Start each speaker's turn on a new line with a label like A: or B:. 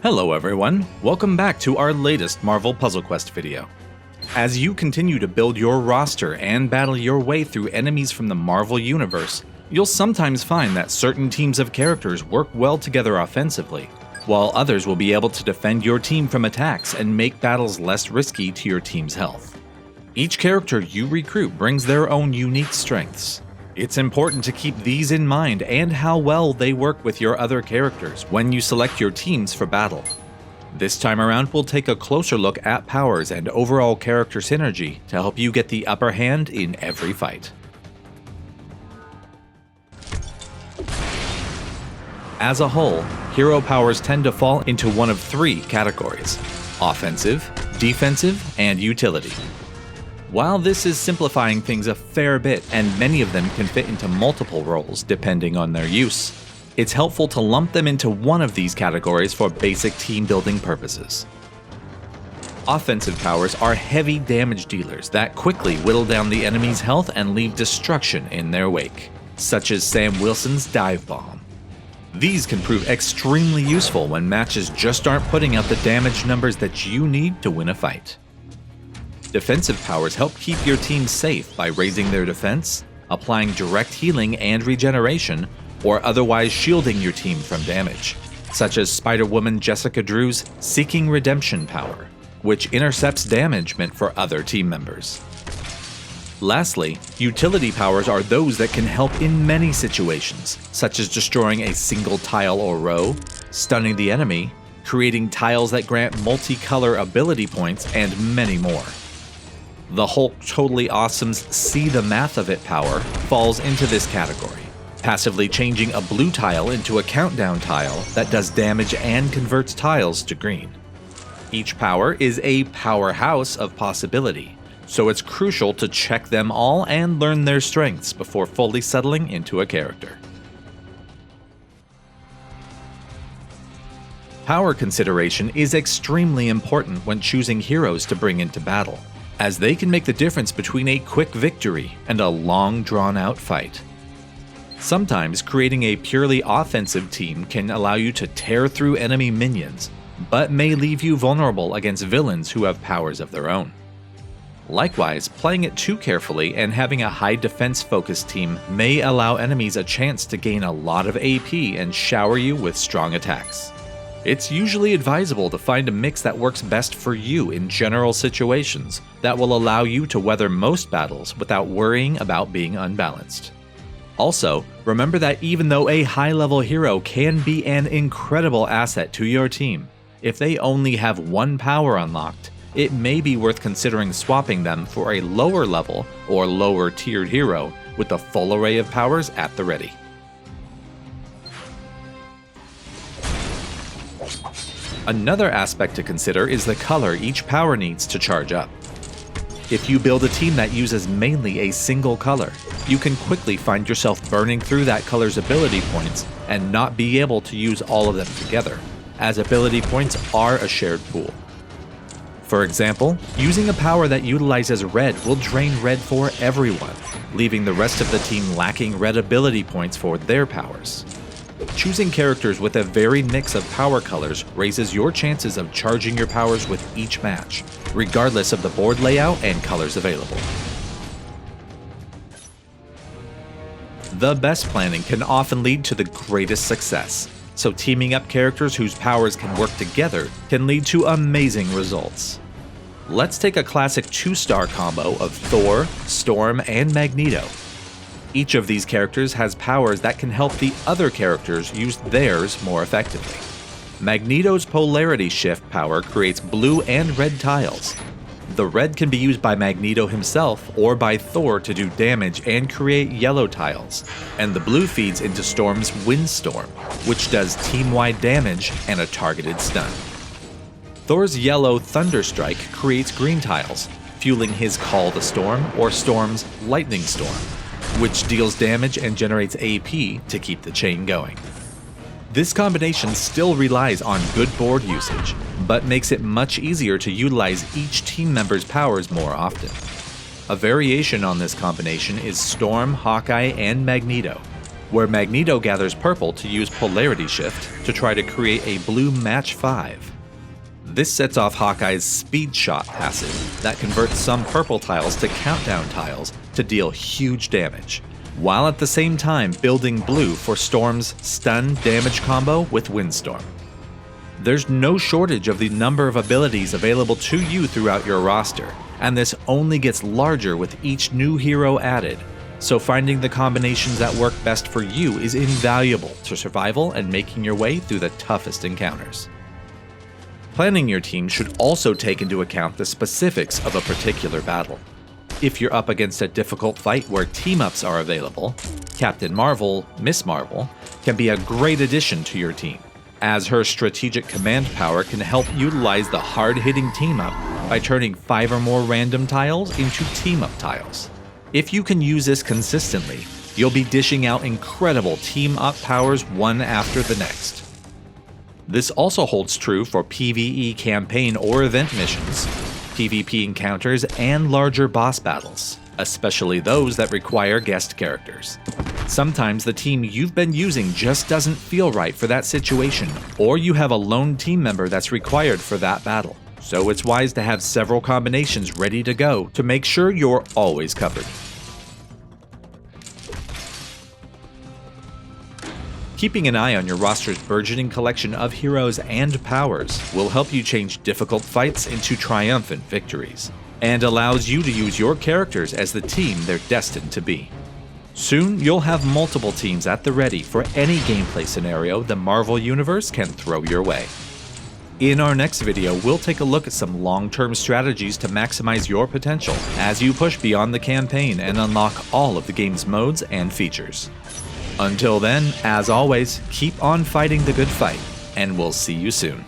A: Hello everyone, welcome back to our latest Marvel Puzzle Quest video. As you continue to build your roster and battle your way through enemies from the Marvel Universe, you'll sometimes find that certain teams of characters work well together offensively, while others will be able to defend your team from attacks and make battles less risky to your team's health. Each character you recruit brings their own unique strengths. It's important to keep these in mind and how well they work with your other characters when you select your teams for battle. This time around, we'll take a closer look at powers and overall character synergy to help you get the upper hand in every fight. As a whole, hero powers tend to fall into one of three categories: offensive, defensive, and utility. While this is simplifying things a fair bit, and many of them can fit into multiple roles depending on their use, it's helpful to lump them into one of these categories for basic team building purposes. Offensive powers are heavy damage dealers that quickly whittle down the enemy's health and leave destruction in their wake, such as Sam Wilson's Dive Bomb. These can prove extremely useful when matches just aren't putting out the damage numbers that you need to win a fight. Defensive powers help keep your team safe by raising their defense, applying direct healing and regeneration, or otherwise shielding your team from damage, such as Spider-Woman Jessica Drew's Seeking Redemption power, which intercepts damage meant for other team members. Lastly, utility powers are those that can help in many situations, such as destroying a single tile or row, stunning the enemy, creating tiles that grant multicolor ability points, and many more. The Hulk Totally Awesome's See the Math of It power falls into this category, passively changing a blue tile into a countdown tile that does damage and converts tiles to green. Each power is a powerhouse of possibility, so it's crucial to check them all and learn their strengths before fully settling into a character. Power consideration is extremely important when choosing heroes to bring into battle, as they can make the difference between a quick victory and a long drawn-out fight. Sometimes creating a purely offensive team can allow you to tear through enemy minions, but may leave you vulnerable against villains who have powers of their own. Likewise, playing it too carefully and having a high defense-focused team may allow enemies a chance to gain a lot of AP and shower you with strong attacks. It's usually advisable to find a mix that works best for you in general situations that will allow you to weather most battles without worrying about being unbalanced. Also, remember that even though a high-level hero can be an incredible asset to your team, if they only have one power unlocked, it may be worth considering swapping them for a lower level or lower tiered hero with a full array of powers at the ready. Another aspect to consider is the color each power needs to charge up. If you build a team that uses mainly a single color, you can quickly find yourself burning through that color's ability points and not be able to use all of them together, as ability points are a shared pool. For example, using a power that utilizes red will drain red for everyone, leaving the rest of the team lacking red ability points for their powers. Choosing characters with a varied mix of power colors raises your chances of charging your powers with each match, regardless of the board layout and colors available. The best planning can often lead to the greatest success, so teaming up characters whose powers can work together can lead to amazing results. Let's take a classic 2-star combo of Thor, Storm, and Magneto. Each of these characters has powers that can help the other characters use theirs more effectively. Magneto's Polarity Shift power creates blue and red tiles. The red can be used by Magneto himself or by Thor to do damage and create yellow tiles, and the blue feeds into Storm's Windstorm, which does team-wide damage and a targeted stun. Thor's yellow Thunderstrike creates green tiles, fueling his Call the Storm or Storm's Lightning Storm, which deals damage and generates AP to keep the chain going. This combination still relies on good board usage, but makes it much easier to utilize each team member's powers more often. A variation on this combination is Storm, Hawkeye, and Magneto. where Magneto gathers purple to use Polarity Shift to try to create a blue Match 5. This sets off Hawkeye's Speed Shot passive that converts some purple tiles to countdown tiles to deal huge damage, while at the same time building blue for Storm's stun damage combo with Windstorm. There's no shortage of the number of abilities available to you throughout your roster, and this only gets larger with each new hero added, so finding the combinations that work best for you is invaluable to survival and making your way through the toughest encounters. Planning your team should also take into account the specifics of a particular battle. If you're up against a difficult fight where team-ups are available, Captain Marvel, Miss Marvel, can be a great addition to your team, as her strategic command power can help utilize the hard-hitting team-up by turning 5 or more random tiles into team-up tiles. If you can use this consistently, you'll be dishing out incredible team-up powers one after the next. This also holds true for PvE campaign or event missions, PvP encounters, and larger boss battles, especially those that require guest characters. Sometimes the team you've been using just doesn't feel right for that situation, or you have a lone team member that's required for that battle, so it's wise to have several combinations ready to go to make sure you're always covered. Keeping an eye on your roster's burgeoning collection of heroes and powers will help you change difficult fights into triumphant victories, and allows you to use your characters as the team they're destined to be. Soon, you'll have multiple teams at the ready for any gameplay scenario the Marvel Universe can throw your way. In our next video, we'll take a look at some long-term strategies to maximize your potential as you push beyond the campaign and unlock all of the game's modes and features. Until then, as always, keep on fighting the good fight, and we'll see you soon.